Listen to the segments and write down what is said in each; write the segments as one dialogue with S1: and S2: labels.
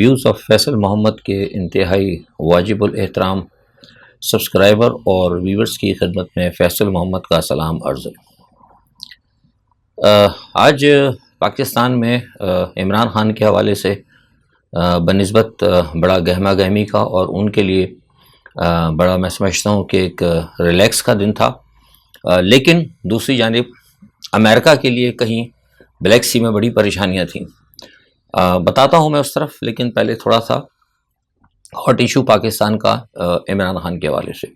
S1: Views of Faisal محمد کے انتہائی واجب الاحترام سبسکرائبر اور ویورز کی خدمت میں فیصل محمد کا سلام عرض ہے۔ آج پاکستان میں عمران خان کے حوالے سے بنسبت بڑا گہما گہمی کا اور ان کے لیے بڑا میں سمجھتا ہوں کہ ایک ریلیکس کا دن تھا، لیکن دوسری جانب امریکہ کے لیے کہیں بلیک سی میں بڑی پریشانیاں تھیں۔ بتاتا ہوں میں اس طرف، لیکن پہلے تھوڑا سا ہاٹ ایشو پاکستان کا عمران خان کے حوالے سے۔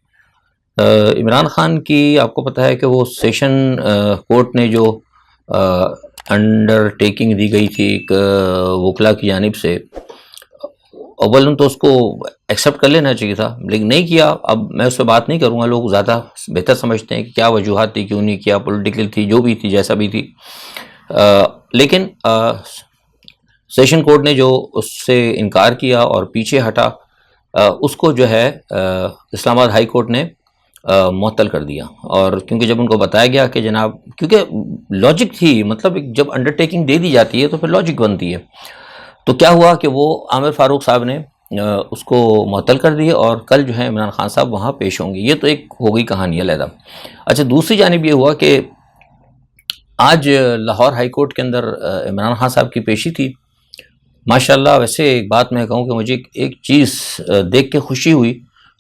S1: عمران خان کی آپ کو پتہ ہے کہ وہ سیشن کورٹ نے جو انڈر ٹیکنگ دی گئی تھی ایک وکلا کی جانب سے، اول تو اس کو ایکسیپٹ کر لینا چاہیے تھا، لیکن نہیں کیا۔ اب میں اس پہ بات نہیں کروں گا، لوگ زیادہ بہتر سمجھتے ہیں کہ کیا وجوہات تھی، کیوں نہیں کیا، پولیٹیکل تھی، جو بھی تھی، جیسا بھی تھی، لیکن سیشن کورٹ نے جو اس سے انکار کیا اور پیچھے ہٹا، اس کو جو ہے اسلام آباد ہائی کورٹ نے معطل کر دیا۔ اور کیونکہ جب ان کو بتایا گیا کہ جناب، کیونکہ لاجک تھی، مطلب جب انڈر ٹیکنگ دے دی جاتی ہے تو پھر لاجک بنتی ہے، تو کیا ہوا کہ وہ عامر فاروق صاحب نے اس کو معطل کر دی اور کل جو ہے عمران خان صاحب وہاں پیش ہوں گے۔ یہ تو ایک ہو گئی کہانی علیحدہ۔ اچھا، دوسری جانب یہ ہوا کہ آج لاہور ہائی کورٹ کے اندر عمران خان صاحب کی پیشی تھی۔ ماشاءاللہ، ویسے ایک بات میں کہوں کہ مجھے ایک چیز دیکھ کے خوشی ہوئی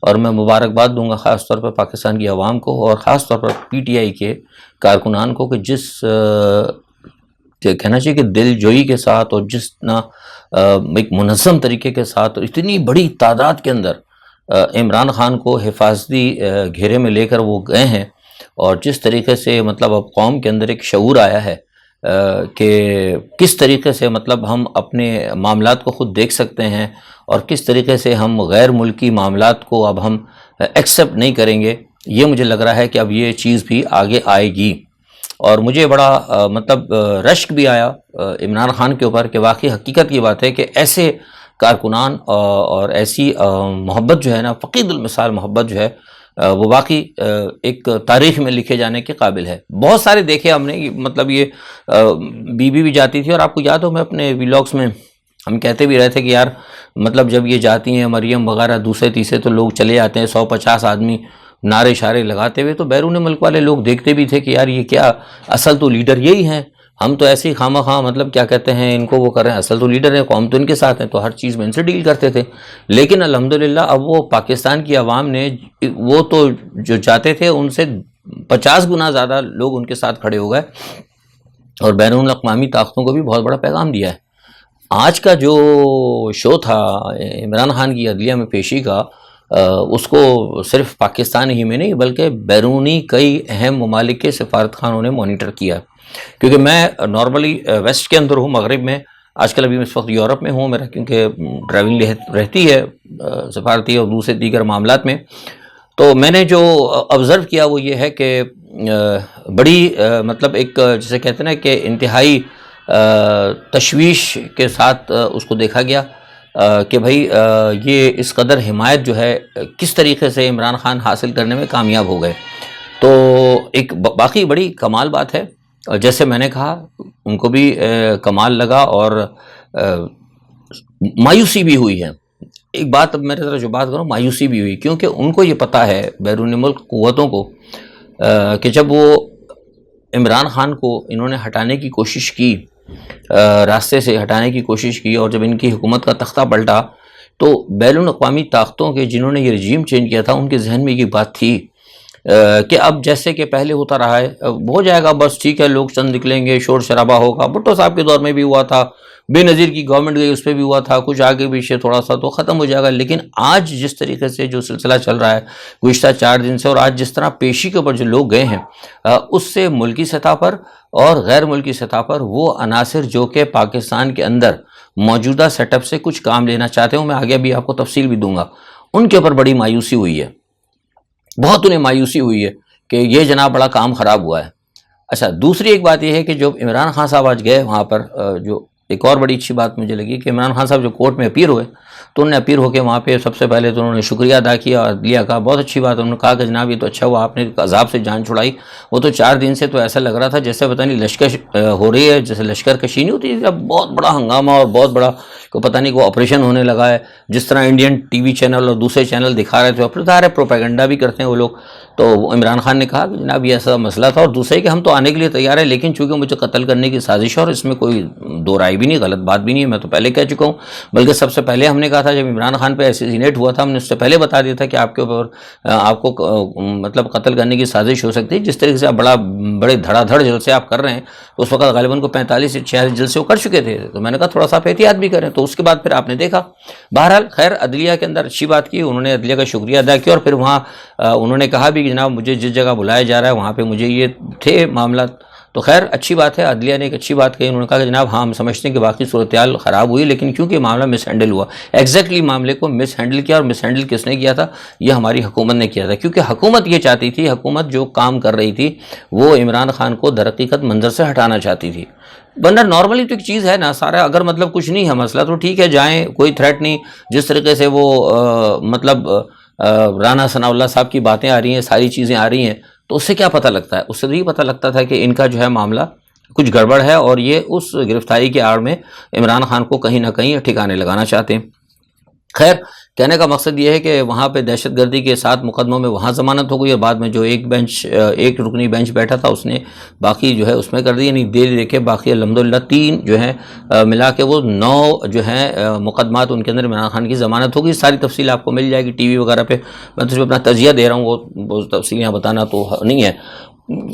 S1: اور میں مبارکباد دوں گا خاص طور پر پاکستان کی عوام کو اور خاص طور پر پی ٹی آئی کے کارکنان کو، کہ جس کہنا چاہیے کہ دل جوئی کے ساتھ اور جس ایک منظم طریقے کے ساتھ اتنی بڑی تعداد کے اندر عمران خان کو حفاظتی گھیرے میں لے کر وہ گئے ہیں، اور جس طریقے سے مطلب اب قوم کے اندر ایک شعور آیا ہے کہ کس طریقے سے مطلب ہم اپنے معاملات کو خود دیکھ سکتے ہیں اور کس طریقے سے ہم غیر ملکی معاملات کو اب ہم ایکسیپٹ نہیں کریں گے۔ یہ مجھے لگ رہا ہے کہ اب یہ چیز بھی آگے آئے گی، اور مجھے بڑا مطلب رشک بھی آیا عمران خان کے اوپر کہ واقعی حقیقت یہ بات ہے کہ ایسے کارکنان اور ایسی محبت جو ہے نا، فقید المثال محبت جو ہے، وہ واقعی ایک تاریخ میں لکھے جانے کے قابل ہے۔ بہت سارے دیکھے ہم نے، مطلب یہ بی بی بھی جاتی تھی، اور آپ کو یاد ہو میں اپنے ویلاگس میں ہم کہتے بھی رہے تھے کہ یار مطلب جب یہ جاتی ہیں مریم وغیرہ دوسرے تیسرے تو لوگ چلے جاتے ہیں 150 آدمی نعرے شارے لگاتے ہوئے، تو بیرون ملک والے لوگ دیکھتے بھی تھے کہ یار یہ کیا، اصل تو لیڈر یہی ہیں، ہم تو ایسے ہی خواہ خواہ مطلب کیا کہتے ہیں ان کو وہ کر رہے ہیں، اصل تو لیڈر ہیں، قوم تو ان کے ساتھ ہیں، تو ہر چیز میں ان سے ڈیل کرتے تھے۔ لیکن الحمدللہ اب وہ پاکستان کی عوام نے، وہ تو جو جاتے تھے ان سے 50 گنا زیادہ لوگ ان کے ساتھ کھڑے ہو گئے اور بین الاقوامی طاقتوں کو بھی بہت بڑا پیغام دیا ہے۔ آج کا جو شو تھا عمران خان کی عدلیہ میں پیشی کا، اس کو صرف پاکستان ہی میں نہیں بلکہ بیرونی کئی اہم ممالک کے سفارت خانوں نے مانیٹر کیا، کیونکہ میں نارملی ویسٹ کے اندر ہوں، مغرب میں، آج کل ابھی میں اس وقت یورپ میں ہوں، میرا کیونکہ ڈرائیونگ رہتی ہے سفارتی اور دوسرے دیگر معاملات میں، تو میں نے جو آبزرو کیا وہ یہ ہے کہ بڑی مطلب ایک جسے کہتے ہیں نا کہ انتہائی تشویش کے ساتھ اس کو دیکھا گیا کہ بھائی یہ اس قدر حمایت جو ہے کس طریقے سے عمران خان حاصل کرنے میں کامیاب ہو گئے۔ تو ایک باقی بڑی کمال بات ہے، جیسے میں نے کہا ان کو بھی کمال لگا اور مایوسی بھی ہوئی ہے۔ ایک بات اب میرے طرح جو بات کروں، مایوسی بھی ہوئی، کیونکہ ان کو یہ پتہ ہے بیرون ملک قوتوں کو کہ جب وہ عمران خان کو انہوں نے ہٹانے کی کوشش کی، راستے سے ہٹانے کی کوشش کی، اور جب ان کی حکومت کا تختہ پلٹا تو بین الاقوامی طاقتوں کے جنہوں نے یہ رجیم چینج کیا تھا ان کے ذہن میں یہ بات تھی کہ اب جیسے کہ پہلے ہوتا رہا ہے ہو جائے گا، بس ٹھیک ہے، لوگ چند نکلیں گے، شور شرابہ ہوگا، بھٹو صاحب کے دور میں بھی ہوا تھا، بے نظیر کی گورنمنٹ گئی اس پہ بھی ہوا تھا، کچھ آگے پیچھے تھوڑا سا تو ختم ہو جائے گا۔ لیکن آج جس طریقے سے جو سلسلہ چل رہا ہے گزشتہ 4 دن سے، اور آج جس طرح پیشی کے اوپر جو لوگ گئے ہیں، اس سے ملکی سطح پر اور غیر ملکی سطح پر وہ عناصر جو کہ پاکستان کے اندر موجودہ سیٹ اپ سے کچھ کام لینا چاہتے ہوں، میں آگے بھی آپ کو تفصیل بھی دوں گا، ان کے اوپر بڑی مایوسی ہوئی ہے، بہت انہیں مایوسی ہوئی ہے کہ یہ جناب بڑا کام خراب ہوا ہے۔ اچھا، دوسری ایک بات یہ ہے کہ جو عمران خان صاحب آج گئے وہاں پر، جو ایک اور بڑی اچھی بات مجھے لگی کہ عمران خان صاحب جو کورٹ میں اپیئر ہوئے تو انہوں نے اپیئر ہو کے وہاں پہ سب سے پہلے تو انہوں نے شکریہ ادا کیا اور عدلیہ کا، بہت اچھی بات، انہوں نے کہا کہ جناب یہ تو اچھا ہوا آپ نے عذاب سے جان چھڑائی، وہ تو 4 دن سے تو ایسا لگ رہا تھا جیسے پتہ نہیں لشکر ہو رہی ہے، جیسے لشکر کشی نہیں ہوتی، بہت بڑا ہنگامہ اور بہت بڑا کہ پتہ نہیں کوئی آپریشن ہونے لگا ہے، جس طرح انڈین ٹی وی چینل اور دوسرے چینل دکھا رہے تھے، پھر ظاہر ہے پروپیگنڈا بھی کرتے ہیں وہ لوگ۔ تو عمران خان نے کہا کہ جناب یہ ایسا مسئلہ تھا، اور دوسرے کہ ہم تو آنے کے لیے تیار ہیں، لیکن چونکہ مجھے قتل کرنے کی سازش ہے، اور اس میں کوئی دو رائے بھی نہیں، غلط بات بھی نہیں ہے، میں تو پہلے کہہ چکا ہوں۔ بلکہ سب سے پہلے ہم نے کہا تھا جب عمران خان پہ اسیسینیٹ ہوا تھا، ہم نے اس سے پہلے بتا دیا تھا کہ آپ کے اوپر آپ کو مطلب قتل کرنے کی سازش ہو سکتی ہے، جس طریقے سے آپ بڑے دھڑا دھڑ جلسے آپ کر رہے ہیں، اس وقت غالباً کو 45 سے 46 جلسے وہ کر چکے تھے، تو میں نے کہا تھوڑا سا احتیاط بھی کریں، تو اس کے بعد پھر آپ نے دیکھا۔ بہرحال خیر عدلیہ کے اندر اچھی بات کی، انہوں نے عدلیہ کا شکریہ ادا کیا، اور پھر وہاں انہوں نے کہا بھی کہ جناب مجھے جس جگہ بلایا جا رہا ہے وہاں پہ مجھے یہ تھے معاملات، تو خیر اچھی بات ہے، عدلیہ نے ایک اچھی بات کہی، انہوں نے کہا کہ جناب ہاں ہم سمجھتے ہیں کہ باقی صورتحال خراب ہوئی، لیکن کیونکہ معاملہ مس ہینڈل ہوا، ایگزیکٹلی معاملے کو مس ہینڈل کیا، اور مس ہینڈل کس نے کیا تھا؟ یہ ہماری حکومت نے کیا تھا، کیونکہ حکومت یہ چاہتی تھی، حکومت جو کام کر رہی تھی وہ عمران خان کو در حقیقت منظر سے ہٹانا چاہتی تھی۔ ورنہ نارملی تو ایک چیز ہے نا، سارا اگر مطلب کچھ نہیں ہے مسئلہ تو ٹھیک ہے جائیں، کوئی تھریٹ نہیں، جس طریقے سے وہ مطلب رانا ثناء اللہ صاحب کی باتیں آ رہی ہیں، ساری چیزیں آ رہی ہیں، تو اس سے کیا پتہ لگتا ہے؟ اس سے تو یہ پتہ لگتا تھا کہ ان کا جو ہے معاملہ کچھ گڑبڑ ہے، اور یہ اس گرفتاری کی آڑ میں عمران خان کو کہیں نہ کہیں ٹھکانے لگانا چاہتے ہیں۔ خیر کہنے کا مقصد یہ ہے کہ وہاں پہ دہشت گردی کے 7 مقدموں میں وہاں ضمانت ہو گئی، اور بعد میں جو ایک رکنی بینچ بیٹھا تھا اس نے باقی جو ہے اس میں کر دی، یعنی دے دیکھے باقی الحمدللہ 3 جو ہیں ملا کے وہ 9 جو ہیں مقدمات ان کے اندر عمران خان کی ضمانت ہوگی۔ ساری تفصیل آپ کو مل جائے گی ٹی وی وغیرہ پہ، میں تو اپنا تجزیہ دے رہا ہوں، وہ تفصیلیاں بتانا تو نہیں ہے۔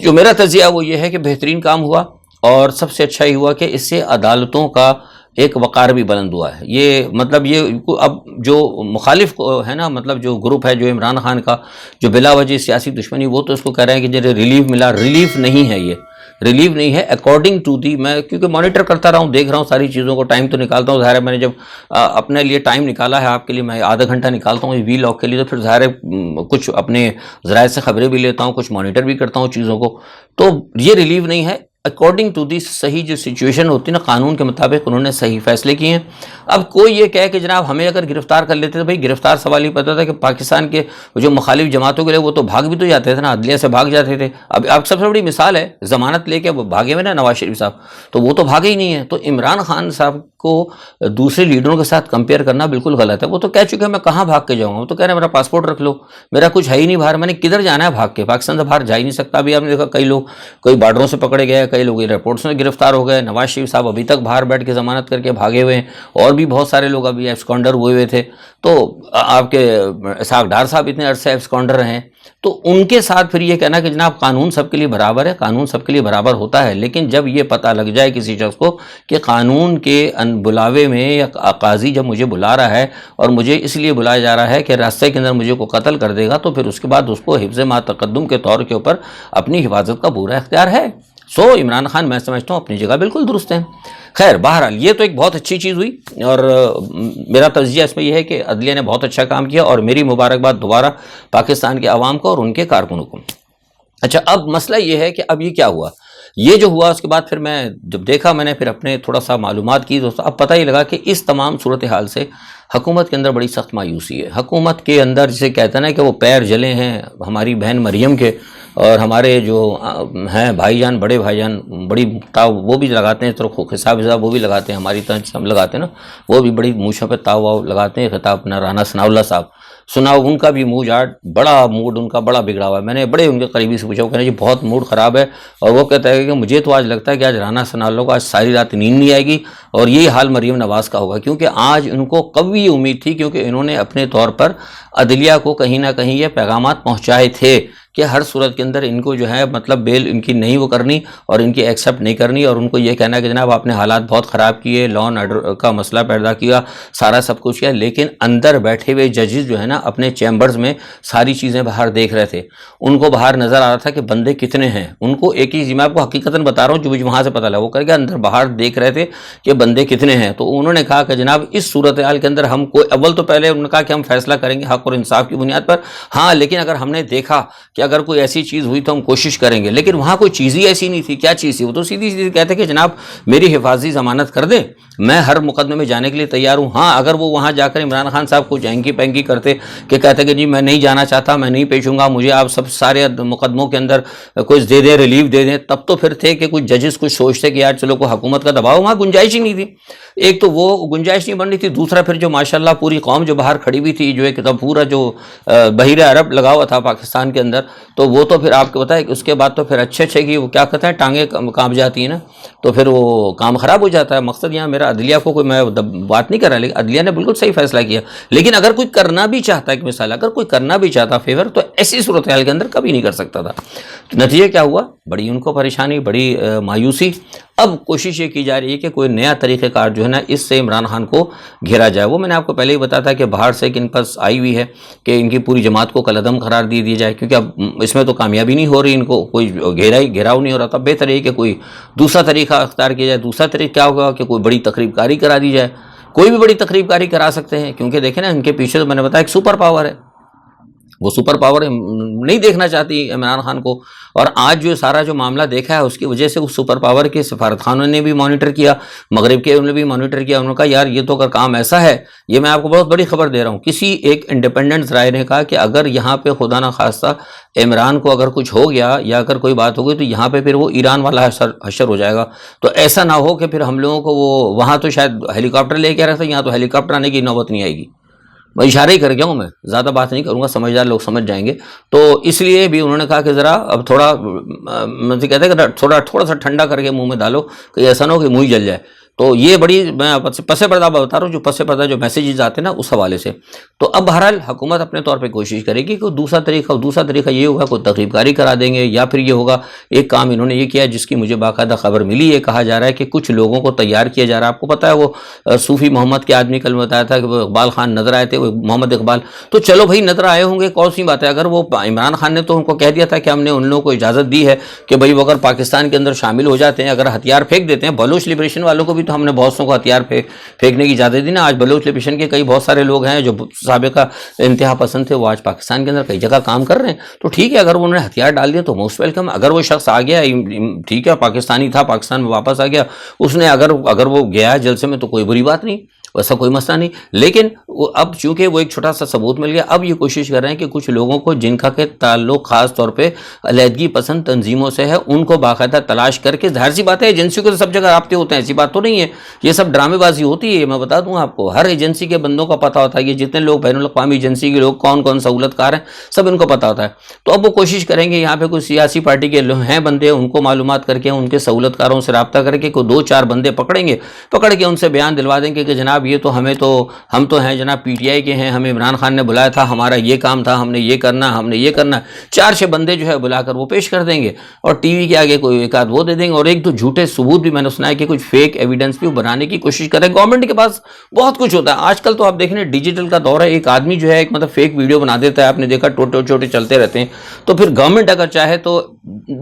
S1: جو میرا تجزیہ وہ یہ ہے کہ بہترین کام ہوا، اور سب سے اچھا یہ ہوا کہ اس سے عدالتوں کا ایک وقار بھی بلند ہوا ہے۔ یہ مطلب یہ اب جو مخالف ہے نا، مطلب جو گروپ ہے جو عمران خان کا جو بلا وجہ سیاسی دشمنی، وہ تو اس کو کہہ رہے ہیں کہ جنہیں ریلیف ملا، ریلیف نہیں ہے، یہ ریلیف نہیں ہے اکارڈنگ ٹو دی، میں کیونکہ مانیٹر کرتا رہا ہوں، دیکھ رہا ہوں ساری چیزوں کو، ٹائم تو نکالتا ہوں، ظاہر ہے میں نے جب اپنے لیے ٹائم نکالا ہے آپ کے لیے، میں آدھا گھنٹہ نکالتا ہوں وی لاگ کے لیے، تو پھر ظاہر ہے کچھ اپنے ذرائع سے خبریں بھی لیتا ہوں، کچھ مانیٹر بھی کرتا ہوں چیزوں کو، تو یہ ریلیف نہیں ہے اکارڈنگ ٹو دی، صحیح جو سچویشن ہوتی ہے نا قانون کے مطابق انہوں نے صحیح فیصلے کیے ہیں۔ اب کوئی یہ کہے کہ جناب ہمیں اگر گرفتار کر لیتے تو بھائی گرفتار سوال ہی پتا تھا کہ پاکستان کے جو مخالف جماعتوں کے لئے وہ تو بھاگ بھی تو جاتے تھے نا، عدلیہ سے بھاگ جاتے تھے۔ اب آپ سب سے بڑی مثال ہے ضمانت لے کے وہ بھاگے ہوئے نا نواز شریف صاحب، تو وہ تو بھاگے ہی نہیں ہیں۔ تو عمران خان صاحب کو دوسرے لیڈروں کے ساتھ کمپیئر کرنا بالکل غلط ہے، وہ تو کہہ چکے ہیں میں کہاں بھاگ کے جاؤں گا، وہ تو کہہ رہے ہیں میرا پاسپورٹ رکھ لو، میرا کچھ ہے ہی نہیں باہر، میں نے کدھر جانا ہے بھاگ کے، پاکستان سے باہر جا ہی نہیں سکتا۔ ابھی آپ نے دیکھا کئی لوگ کوئی بارڈروں سے پکڑے گئے، کئی لوگ ایئرپورٹس میں گرفتار ہو گئے، نواز شریف صاحب ابھی تک باہر بیٹھ کے ضمانت کر کے بھاگے ہوئے ہیں، اور بھی بہت سارے لوگ ابھی ایبسکانڈر ہوئے تھے، تو آپ کے اسحاق ڈار صاحب اتنے عرصے ایبسکانڈر رہے ہیں، تو ان کے ساتھ پھر یہ کہنا کہ جناب قانون سب کے لیے برابر ہے، قانون سب کے لیے برابر ہوتا ہے، لیکن جب یہ پتہ لگ جائے کسی شخص کو کہ قانون کے بلاوے میں یا قاضی جب مجھے بلا رہا ہے اور مجھے اس لیے بلایا جا رہا ہے کہ راستے کے اندر مجھے کو قتل کر دے گا، تو پھر اس کے بعد اس کو حفظ ما تقدم کے طور کے اوپر اپنی حفاظت کا پورا اختیار ہے۔ عمران خان میں سمجھتا ہوں اپنی جگہ بالکل درست ہیں۔ خیر بہرحال یہ تو ایک بہت اچھی چیز ہوئی، اور میرا تجزیہ اس میں یہ ہے کہ عدلیہ نے بہت اچھا کام کیا، اور میری مبارکباد دوبارہ پاکستان کے عوام کو اور ان کے کارکنوں کو۔ اچھا اب مسئلہ یہ ہے کہ اب یہ کیا ہوا، یہ جو ہوا اس کے بعد پھر میں جب دیکھا، میں نے پھر اپنے تھوڑا سا معلومات کی، تو اب پتہ ہی لگا کہ اس تمام صورتحال سے حکومت کے اندر بڑی سخت مایوسی ہے۔ حکومت کے اندر جسے کہتے ہیں نا کہ وہ پیر جلے ہیں ہماری بہن مریم کے، اور ہمارے جو ہیں بھائی جان، بڑے بھائی جان بڑی تاؤ وہ بھی لگاتے ہیں، تو حساب وہ بھی لگاتے ہیں، ہماری طرح ہم لگاتے ہیں نا، وہ بھی بڑی مونچھوں پہ تاؤ واؤ لگاتے ہیں، خطاب اپنا رانا ثناء اللہ صاحب سناؤ، ان کا بھی موڈ آج بڑا موڈ ان کا بڑا بگڑا ہوا ہے۔ میں نے بڑے ان کے قریبی سے پوچھا، وہ کہنے جی بہت موڈ خراب ہے، اور وہ کہتا ہے کہ مجھے تو آج لگتا ہے کہ آج رانا ثناء اللہ کو آج ساری رات نیند نہیں آئے گی، اور یہی حال مریم نواز کا ہوگا، کیونکہ آج ان کو قوی امید تھی، کیونکہ انہوں نے اپنے طور پر عدلیہ کو کہیں نہ کہیں یہ پیغامات پہنچائے تھے کہ ہر صورت کے اندر ان کو جو ہے مطلب بیل ان کی نہیں وہ کرنی، اور ان کی ایکسیپٹ نہیں کرنی، اور ان کو یہ کہنا کہ جناب آپ نے حالات بہت خراب کیے، لا اینڈ آرڈر کا مسئلہ پیدا کیا، سارا سب کچھ کیا، لیکن اندر بیٹھے ہوئے ججز جو ہے نا اپنے چیمبرز میں ساری چیزیں باہر دیکھ رہے تھے، ان کو باہر نظر آ رہا تھا کہ بندے کتنے ہیں، ان کو ایک ہی میں آپ کو حقیقتاً بتا رہا ہوں جو مجھے وہاں سے پتہ لگا، وہ کر کے اندر باہر دیکھ رہے تھے کہ بندے کتنے ہیں۔ تو انہوں نے کہا کہ جناب اس صورتحال کے اندر ہم کوئی اول تو پہلے انہوں نے کہا کہ ہم فیصلہ کریں گے حق اور انصاف کی بنیاد پر، ہاں لیکن اگر ہم نے دیکھا کہ اگر کوئی ایسی چیز ہوئی تو ہم کوشش کریں گے، لیکن وہاں کوئی چیز ہی ایسی نہیں تھی۔ کیا چیز تھی؟ وہ تو سیدھی سیدھی کہتے کہ جناب میری حفاظتی ضمانت کر دیں، میں ہر مقدمے میں جانے کے لیے تیار ہوں۔ ہاں اگر وہ وہاں جا کر عمران خان صاحب کو جینکی پینکی کرتے کہ کہتے کہ جی میں نہیں جانا چاہتا، میں نہیں پیش ہوں گا، مجھے آپ سب سارے مقدموں کے اندر کچھ دے دیں، ریلیف دے دیں، تب تو پھر تھے کہ کچھ ججز کچھ سوچتے کہ یار چلو کوئی حکومت کا دباؤ، وہاں گنجائش ہی نہیں تھی۔ ایک تو وہ گنجائش نہیں بن رہی تھی، دوسرا پھر جو ماشاءاللہ پوری قوم جو باہر کھڑی ہوئی تھی، جو ایک تب پورا جو بحیرہ عرب لگا ہوا تھا پاکستان کے اندر، تو وہ تو پھر آپ کو پتہ ہے کہ اس کے بعد تو پھر اچھے کہ وہ کیا کہتے ہیں ٹانگیں کانپ جاتی ہیں نا، تو پھر وہ کام خراب ہو جاتا ہے۔ مقصد یہاں میرا عدلیہ کو کوئی میں بات نہیں کر رہا، لیکن عدلیہ نے بالکل صحیح فیصلہ کیا، لیکن اگر کوئی کرنا بھی چاہتا ہے، کہ مثال اگر کوئی کرنا بھی چاہتا فیور، تو ایسی صورتحال کے اندر کبھی نہیں کر سکتا تھا۔ نتیجہ کیا ہوا؟ بڑی ان کو پریشانی، بڑی مایوسی۔ اب کوشش یہ کی جا رہی ہے کہ کوئی نیا طریقہ کار جو ہے نا اس سے عمران خان کو گھیرا جائے۔ وہ میں نے آپ کو پہلے ہی بتایا تھا کہ باہر سے کہ ان پاس آئی ہوئی ہے کہ ان کی پوری جماعت کو کالعدم قرار دی جائے، کیونکہ اب اس میں تو کامیابی نہیں ہو رہی، ان کو کوئی گھیراؤ نہیں ہو رہا تھا۔ بہتر ہے کہ کوئی دوسرا طریقہ اختیار کیا جائے۔ دوسرا طریقہ کیا ہوگا کہ کوئی بڑی تقریب کاری کرا دی جائے۔ کوئی بھی بڑی تقریب کاری کرا سکتے ہیں، کیونکہ دیکھیں نا ان کے پیچھے تو میں نے بتایا ایک سپر پاور ہے، وہ سپر پاور نہیں دیکھنا چاہتی عمران خان کو۔ اور آج جو سارا جو معاملہ دیکھا ہے اس کی وجہ سے اس سپر پاور کے سفارت خانوں نے بھی مانیٹر کیا، مغرب کے انہوں نے بھی مانیٹر کیا۔ انہوں نے کہا یار یہ تو اگر کام ایسا ہے، یہ میں آپ کو بہت بڑی خبر دے رہا ہوں، کسی ایک انڈیپینڈنٹ ذرائع نے کہا کہ اگر یہاں پہ خدا نہ خواستہ عمران کو اگر کچھ ہو گیا یا اگر کوئی بات ہو گئی تو یہاں پہ پھر وہ ایران والا حشر ہو جائے گا۔ تو ایسا نہ ہو کہ پھر ہم لوگوں کو وہ وہاں تو شاید ہیلی کاپٹر لے کے آ رہا تھا، یہاں تو ہیلی کاپٹر آنے کی نوبت نہیں آئے گی۔ میں اشارہ ہی کر گیا ہوں، میں زیادہ بات نہیں کروں گا، سمجھدار لوگ سمجھ جائیں گے۔ تو اس لیے بھی انہوں نے کہا کہ ذرا اب تھوڑا کہتے ہیں کہ تھوڑا سا ٹھنڈا کر کے منہ میں ڈالو، کہ ایسا نہ ہو کہ منہ ہی جل جائے۔ تو یہ بڑی میں پس پردہ بتا رہا ہوں، جو پس پردہ جو میسیجز آتے ہیں نا اس حوالے سے۔ تو اب بہرحال حکومت اپنے طور پہ کوشش کرے گی کہ دوسرا طریقہ یہ ہوگا کوئی تقریب کاری کرا دیں گے، یا پھر یہ ہوگا ایک کام انہوں نے یہ کیا جس کی مجھے باقاعدہ خبر ملی ہے، کہا جا رہا ہے کہ کچھ لوگوں کو تیار کیا جا رہا ہے۔ آپ کو پتہ ہے وہ صوفی محمد کے آدمی کل بتایا تھا کہ وہ اقبال خان نظر آئے تھے، وہ محمد اقبال، تو چلو بھائی نظر آئے ہوں گے، کون سی بات ہے۔ اگر وہ عمران خان نے تو ان کو کہہ دیا تھا کہ ہم نے ان لوگوں کو اجازت دی ہے کہ بھائی وہ اگر پاکستان کے اندر شامل ہو جاتے ہیں، اگر ہتھیار پھینک دیتے ہیں، بلوچ لبریشن والوں کو بھی تو ہم نے بہت سو کو ہتھیار پھینکنے کی اجازت دی نا۔ آج بلوچ لبریشن کے کئی بہت سارے لوگ ہیں جو سابقہ انتہا پسند تھے، وہ آج پاکستان کے اندر کئی جگہ کام کر رہے ہیں۔ تو ٹھیک ہے، اگر انہوں نے ہتھیار ڈال دیا تو موسٹ ویلکم۔ اگر وہ شخص آ گیا، ٹھیک ہے، پاکستانی تھا، پاکستان میں واپس آ گیا، اس نے اگر وہ گیا جلسے میں تو کوئی بری بات نہیں، ویسا کوئی مسئلہ نہیں۔ لیکن اب چونکہ وہ ایک چھوٹا سا ثبوت مل گیا، اب یہ کوشش کر رہے ہیں کہ کچھ لوگوں کو جن کا کہ تعلق خاص طور پہ علیحدگی پسند تنظیموں سے ہے، ان کو باقاعدہ تلاش کر کے، ظاہر سی بات ہے ایجنسیوں کے تو سب جگہ رابطے ہوتے ہیں، ایسی بات تو نہیں ہے، یہ سب ڈرامے بازی ہوتی ہے۔ میں بتا دوں آپ کو، ہر ایجنسی کے بندوں کا پتہ ہوتا ہے، یہ جتنے لوگ بین الاقوامی ایجنسی کے لوگ کون سہولت کار ہیں، سب ان کو پتہ ہوتا ہے۔ تو اب وہ کوشش کریں گے یہاں پہ کوئی سیاسی پارٹی کے ہیں بندے، ان کو معلومات کر کے ان کے سہولت کاروں سے رابطہ کر کے کوئی 2-4 بندے پکڑ کے ان سے بیان دلوا دیں گے کہ جناب یہ تو ہم تو ہیں جناب پی ٹی آئی کے ہیں، ہمیں عمران خان نے بلایا تھا، ہمارا یہ کام تھا، ہم نے یہ کرنا 4-6 بندے جو ہے بلا کر وہ پیش کر دیں گے، اور ٹی وی کے آگے کوئی ایک آدھ وہ دے دیں گے، اور ایک دو جھوٹے ثبوت بھی میں نے سنا ہے کہ کچھ فیک ایویڈنس بھی بنانے کی کوشش کریں۔ گورنمنٹ کے پاس بہت کچھ ہوتا ہے آج کل، تو آپ دیکھیں ڈیجیٹل کا دور ہے، ایک آدمی جو ہے ایک مطلب فیک ویڈیو بنا دیتا ہے، آپ نے دیکھا چھوٹے چلتے رہتے ہیں، تو پھر گورنمنٹ اگر چاہے تو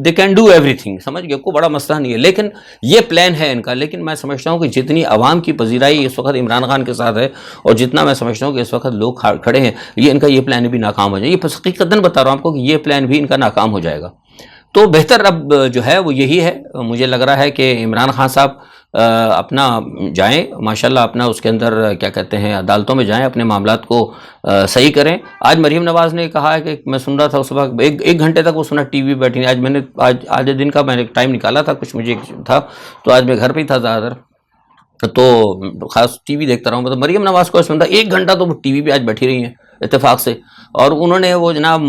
S1: they can do every thing, سمجھ گئے، کوئی بڑا مسئلہ نہیں ہے۔ لیکن یہ پلان ہے ان کا، لیکن میں سمجھتا ہوں کہ جتنی عوام کی پذیرائی اس وقت عمران خان کے ساتھ ہے، اور جتنا میں سمجھتا ہوں کہ اس وقت لوگ کھڑے ہیں، یہ ان کا یہ پلان بھی ناکام ہو جائے، یہ حقیقتاً بتا رہا ہوں آپ کو کہ یہ پلان بھی ان کا ناکام ہو جائے گا۔ تو بہتر اب جو ہے وہ یہی ہے، مجھے لگ رہا ہے کہ عمران خان صاحب اپنا جائیں ماشاءاللہ، اپنا اس کے اندر کیا کہتے ہیں عدالتوں میں جائیں، اپنے معاملات کو صحیح کریں۔ آج مریم نواز نے کہا ہے کہ میں سن رہا تھا اس وقت ایک گھنٹے تک وہ سنا ٹی وی بیٹھی، آج میں نے آج دن کا میں نے ٹائم نکالا تھا، کچھ مجھے تھا تو آج میں گھر پہ ہی تھا زیادہ تر، تو خاص ٹی وی دیکھتا رہا ہوں، مطلب مریم نواز کو سنتا 1 گھنٹہ تو وہ ٹی وی پہ آج بیٹھی رہی ہیں اتفاق سے، اور انہوں نے وہ جناب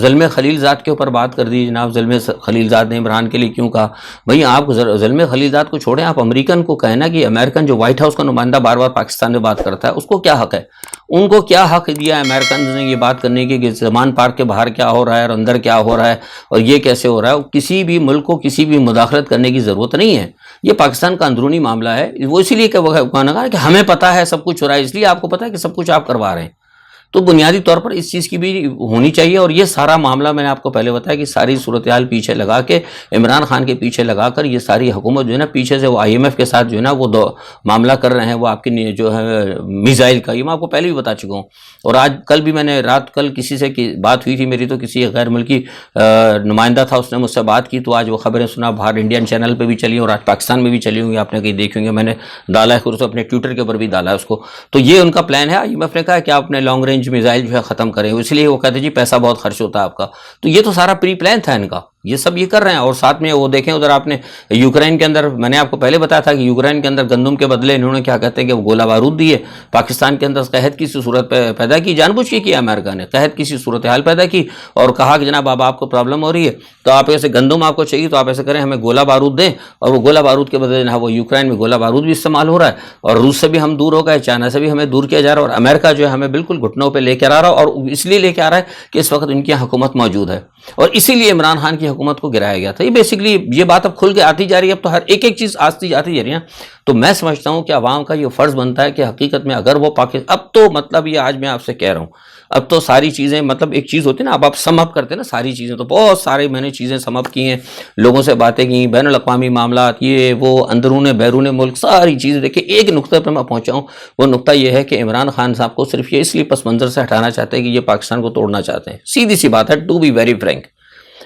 S1: ظلم خلیل زاد کے اوپر بات کر دی۔ جناب ظلم خلیل زاد نے عمران کے لیے کیوں کہا؟ بھئی آپ ظلم خلیل زاد کو چھوڑیں، آپ امریکن کو کہنا کہ امریکن جو وائٹ ہاؤس کا نمائندہ بار بار پاکستان میں بات کرتا ہے، اس کو کیا حق ہے؟ ان کو کیا حق دیا ہے امریکنز نے یہ بات کرنے کی کہ زمان پارک کے باہر کیا ہو رہا ہے اور اندر کیا ہو رہا ہے اور یہ کیسے ہو رہا ہے؟ کسی بھی ملک کو کسی بھی مداخلت کرنے کی ضرورت نہیں ہے، یہ پاکستان کا اندرونی معاملہ ہے۔ وہ اسی لیے کہا کہ ہمیں پتہ ہے سب کچھ ہو رہا ہے، اس لیے آپ کو پتہ ہے کہ سب کچھ آپ کروا رہے ہیں۔ تو بنیادی طور پر اس چیز کی بھی ہونی چاہیے، اور یہ سارا معاملہ میں نے آپ کو پہلے بتایا کہ ساری صورتحال پیچھے لگا کے عمران خان کے پیچھے لگا کر یہ ساری حکومت جو ہے نا پیچھے سے وہ IMF کے ساتھ جو ہے نا وہ معاملہ کر رہے ہیں، وہ آپ کی جو ہے میزائل کا، یہ میں آپ کو پہلے بھی بتا چکا ہوں۔ اور کل بھی میں نے کل کسی سے بات ہوئی تھی میری، تو کسی غیر ملکی نمائندہ تھا، اس نے مجھ سے بات کی، تو آج وہ خبریں سنا باہر انڈین چینل پہ بھی چلی اور آج پاکستان میں بھی چلی ہوں گی، آپ نے کہیں دیکھی ہوں گے، میں نے ڈالا ہے خود اپنے ٹویٹر کے اوپر بھی ڈالا ہے اس کو۔ تو یہ ان کا پلان ہے، IMF نے کہا کہ آپ اپنے لانگ رینج میزائل جو ہے ختم کریں، اس لیے وہ کہتے جی پیسہ بہت خرچ ہوتا ہے آپ کا، تو یہ تو سارا پری پلان تھا ان کا، یہ سب یہ کر رہے ہیں. اور ساتھ میں وہ دیکھیں ادھر آپ نے یوکرین کے اندر، میں نے آپ کو پہلے بتایا تھا کہ یوکرین کے اندر گندم کے بدلے انہوں نے کیا کہتے ہیں کہ وہ گولہ بارود دیے. پاکستان کے اندر قحط کی سی صورت پیدا کی، جان بوجھ کے کیا امریکہ نے، قحط کی سی صورتحال پیدا کی اور کہا کہ جناب اب آپ کو پرابلم ہو رہی ہے تو آپ ایسے گندم آپ کو چاہیے تو آپ ایسے کریں، ہمیں گولہ بارود دیں. اور وہ گولہ بارود کے بدلے جناب وہ یوکرین میں گولہ بارود بھی استعمال ہو رہا ہے. اور روس سے بھی ہم دور ہو گئے، چائنا سے بھی ہمیں دور کیا جا رہا ہے، اور امریکہ جو ہے ہمیں بالکل گھٹنوں پہ لے کر آ رہا ہے. اور اس لیے لے کے آ رہا ہے کہ اس وقت ان کی حکومت موجود ہے، اور اسی لیے عمران خان کی حکومت کو گرایا گیا تھا. یہ بیسکلی یہ بات اب کھل کے آتی جا رہی ہے، اب تو ہر ایک چیز آتی جا رہی ہے. تو میں سمجھتا ہوں کہ عوام کا یہ فرض بنتا ہے کہ حقیقت میں اگر وہ اب تو مطلب یہ آج میں آپ سے کہہ رہا ہوں، اب تو ساری چیزیں مطلب ایک چیز ہوتی ہے نا، اب آپ سم اپ کرتے ہیں نا ساری چیزیں، تو بہت سارے میں نے چیزیں سم اپ کی ہیں، لوگوں سے باتیں کی، بین الاقوامی معاملات، یہ وہ اندرون بیرون ملک ساری چیزیں دیکھیں. ایک نقطہ پہ میں پہنچا ہوں، وہ نقطہ یہ ہے کہ عمران خان صاحب کو صرف یہ اس لیے پس منظر سے ہٹانا چاہتے ہیں کہ یہ پاکستان کو توڑنا چاہتے ہیں. سیدھی سی بات ہے، ٹو بی ویری فرینک.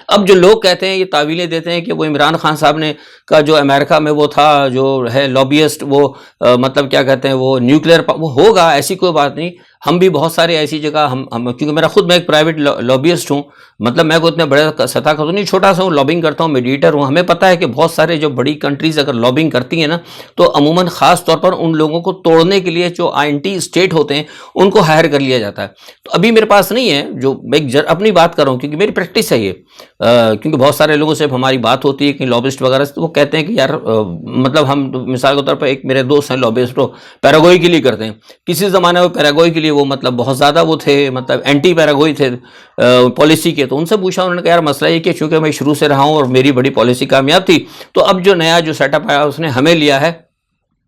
S1: اب جو لوگ کہتے ہیں، یہ تعویلیں دیتے ہیں کہ وہ عمران خان صاحب نے کا جو امریکہ میں وہ تھا جو ہے لابیسٹ، وہ مطلب کیا کہتے ہیں وہ نیوکلیر وہ ہوگا، ایسی کوئی بات نہیں. ہم بھی بہت سارے ایسی جگہ ہم کیونکہ میرا خود میں ایک پرائیویٹ لابیسٹ ہوں، مطلب میں کوئی اتنے بڑے سطح کا تو نہیں، چھوٹا سا ہوں، لابنگ کرتا ہوں، میڈیٹر ہوں. ہمیں پتہ ہے کہ بہت سارے جو بڑی کنٹریز اگر لابنگ کرتی ہیں نا تو عموماً خاص طور پر ان لوگوں کو توڑنے کے لیے جو آئنٹی اسٹیٹ ہوتے ہیں ان کو ہائر کر لیا جاتا ہے. تو ابھی میرے پاس نہیں ہے، جو میں اپنی بات کر رہا ہوں کیونکہ میری پریکٹس ہے یہ، کیونکہ بہت سارے لوگوں سے ہماری بات ہوتی ہے کہ لابسٹ وغیرہ سے، تو وہ کہتے ہیں کہ یار مطلب ہم مثال کے طور پر ایک میرے دوست ہیں لابسٹ، وہ پیراگوئی کے لیے کرتے ہیں. کسی زمانے میں پیراگوئی کے لیے وہ مطلب بہت زیادہ وہ تھے، مطلب اینٹی پیراگوئی تھے پالیسی کے. تو ان سے پوچھا، انہوں نے کہا یار مسئلہ یہ کہ چونکہ میں شروع سے رہا ہوں اور میری بڑی پالیسی کامیاب تھی، تو اب جو نیا جو سیٹ اپ آیا اس نے ہمیں لیا ہے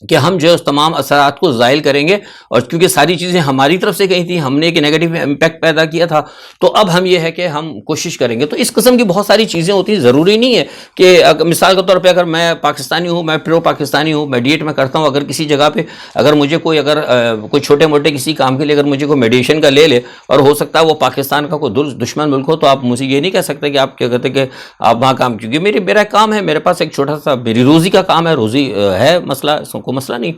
S1: کہ ہم جو اس تمام اثرات کو زائل کریں گے. اور کیونکہ ساری چیزیں ہماری طرف سے کہیں تھیں، ہم نے ایک نیگیٹو امپیکٹ پیدا کیا تھا، تو اب ہم یہ ہے کہ ہم کوشش کریں گے. تو اس قسم کی بہت ساری چیزیں ہوتی ہیں. ضروری نہیں ہے کہ مثال کے طور پہ اگر میں پاکستانی ہوں، میں پرو پاکستانی ہوں، میڈیٹ میں کرتا ہوں، اگر کسی جگہ پہ اگر مجھے کوئی کوئی چھوٹے موٹے کسی کام کے لیے اگر مجھے کوئی میڈیشن کا لے لے اور ہو سکتا ہے وہ پاکستان کا کوئی دشمن ملک ہو، تو آپ مجھے یہ نہیں کہہ سکتے کہ آپ کیا کہتے کہ آپ وہاں کام، کیونکہ میرا کام ہے، میرے پاس ایک چھوٹا سا میری روزی کا کام ہے، روزی ہے، مسئلہ کوئی مسئلہ نہیں.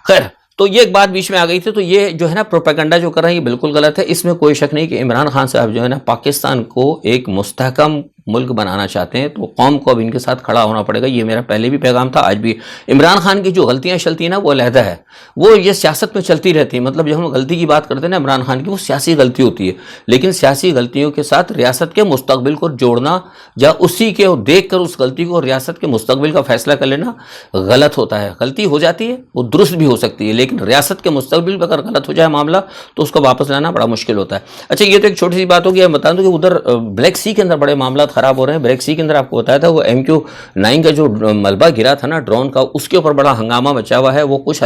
S1: خیر، تو یہ ایک بات بیچ میں آ گئی تھی. تو یہ جو ہے نا پروپیگنڈا جو کر رہے ہیں یہ بالکل غلط ہے. اس میں کوئی شک نہیں کہ عمران خان صاحب جو ہے نا پاکستان کو ایک مستحکم ملک بنانا چاہتے ہیں، تو قوم کو اب ان کے ساتھ کھڑا ہونا پڑے گا. یہ میرا پہلے بھی پیغام تھا، آج بھی. عمران خان کی جو غلطیاں چلتی ہیں نا وہ علیحدہ ہے، وہ یہ سیاست میں چلتی رہتی ہیں. مطلب جب ہم غلطی کی بات کرتے ہیں نا عمران خان کی، وہ سیاسی غلطی ہوتی ہے، لیکن سیاسی غلطیوں کے ساتھ ریاست کے مستقبل کو جوڑنا یا اسی کے دیکھ کر اس غلطی کو ریاست کے مستقبل کا فیصلہ کر لینا غلط ہوتا ہے. غلطی ہو جاتی ہے، وہ درست بھی ہو سکتی ہے، لیکن ریاست کے مستقبل پہ اگر غلط ہو جائے معاملہ تو اس کو واپس لانا بڑا مشکل ہوتا ہے. اچھا، یہ تو ایک چھوٹی سی بات ہوگی. میں بتا دوں کہ ادھر بلیک سی کے اندر بڑے معاملات خراب ہو رہے ہیں. بلیک سی کے اندر آپ کو بتایا تھا وہ MQ-9 کا جو ملبہ گرا تھا نا ڈرون کا، اس کے اوپر بڑا ہنگامہ مچا ہوا ہے. وہ کچھ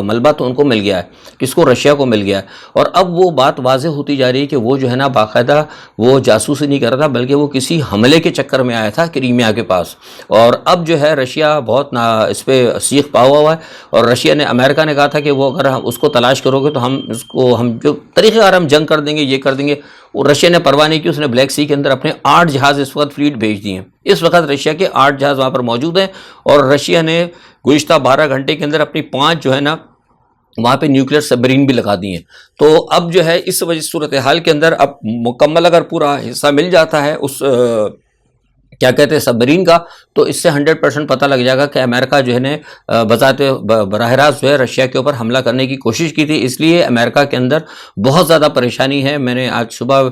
S1: ملبہ تو ان کو مل گیا ہے، کس کو؟ رشیا کو مل گیا ہے. اور اب وہ بات واضح ہوتی جا رہی ہے کہ وہ جو ہے نا باقاعدہ وہ جاسوسی نہیں کر رہا تھا، بلکہ وہ کسی حملے کے چکر میں آیا تھا کریمیا کے پاس. اور اب جو ہے رشیا بہت اس پہ سیخ پا ہوا ہے. اور رشیا نے، امریکہ نے کہا تھا کہ وہ اگر ہم اس کو تلاش کرو گے تو ہم جو طریقہ کار ہم جنگ کر دیں گے، یہ کر دیں گے. اور رشیا نے پرواہ نہیں کی، اس نے بلیک سی کے اندر اپنے 8 جہاز اس وقت فلیٹ بھیج دی ہیں. اس وقت رشیا کے 8 جہاز وہاں پر موجود ہیں. اور رشیا نے گزشتہ 12 گھنٹے کے اندر اپنی 5 جو ہے نا وہاں پہ نیوکلیر سبمرین بھی لگا دی ہیں. تو اب جو ہے اس وجہ صورتحال کے اندر اب مکمل اگر پورا حصہ مل جاتا ہے اس کیا کہتے ہیں سبمرین کا، تو اس سے 100% پتہ لگ جائے گا کہ امریکہ جو ہے نے بذات براہ راست جو ہے رشیا کے اوپر حملہ کرنے کی کوشش کی تھی. اس لیے امریکہ کے اندر بہت زیادہ پریشانی ہے. میں نے آج صبح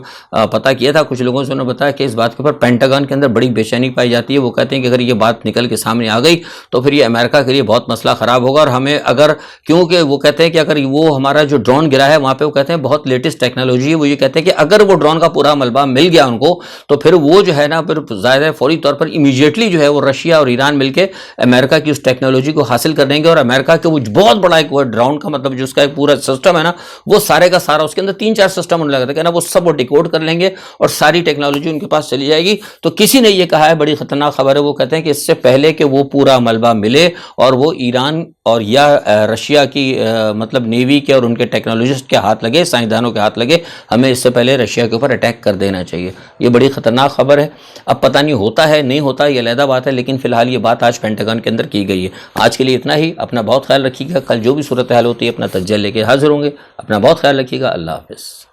S1: پتہ کیا تھا کچھ لوگوں سے، انہوں نے بتایا کہ اس بات کے اوپر پینٹاگن کے اندر بڑی بے چینی پائی جاتی ہے. وہ کہتے ہیں کہ اگر یہ بات نکل کے سامنے آ گئی تو پھر یہ امریکہ کے لیے بہت مسئلہ خراب ہوگا. اور ہمیں اگر، کیونکہ وہ کہتے ہیں کہ اگر وہ ہمارا جو ڈرون گرا ہے وہاں پہ وہ کہتے ہیں بہت لیٹسٹ ٹیکنالوجی ہے. وہ یہ کہتے ہیں کہ اگر وہ ڈرون کا پورا ملبہ مل گیا ان کو تو پھر وہ جو ہے نا پھر ظاہر ہے فوری طور پر امیڈیٹلی جو ہے وہ رشیا اور ایران مل کے امریکہ کی اس ٹیکنالوجی کو حاصل کر لیں گے. اور امریکہ کے وہ بہت بڑا ایک وہ ڈرون کا مطلب جو اس کا ایک پورا سسٹم ہے نا، وہ سارے کا سارا اس کے اندر 3-4 سسٹم ہونے لگا تھا کہ نا وہ سب وہ ڈیکوڈ کر لیں گے اور ساری ٹیکنالوجی ان کے پاس چلی جائے گی. تو کسی نے یہ کہا ہے، بڑی خطرناک خبر ہے، وہ کہتے ہیں کہ اس سے پہلے کہ وہ پورا ملبہ ملے اور وہ ایران اور یا رشیا کی مطلب نیوی کے اور ان کے ٹیکنالوجسٹ کے ہاتھ لگے، سائنسدانوں کے ہاتھ لگے، ہمیں اس سے پہلے رشیا کے اوپر اٹیک کر دینا چاہیے. یہ بڑی خطرناک خبر ہے. اب پتہ نہیں ہوتا ہے نہیں ہوتا، یہ علیحدہ بات ہے، لیکن فی الحال یہ بات آج پینٹاگن کے اندر کی گئی ہے. آج کے لیے اتنا ہی. اپنا بہت خیال رکھیے گا. کل جو بھی صورتحال ہوتی ہے اپنا تجزیہ لے کے حاضر ہوں گے. اپنا بہت خیال رکھیے گا. اللہ حافظ.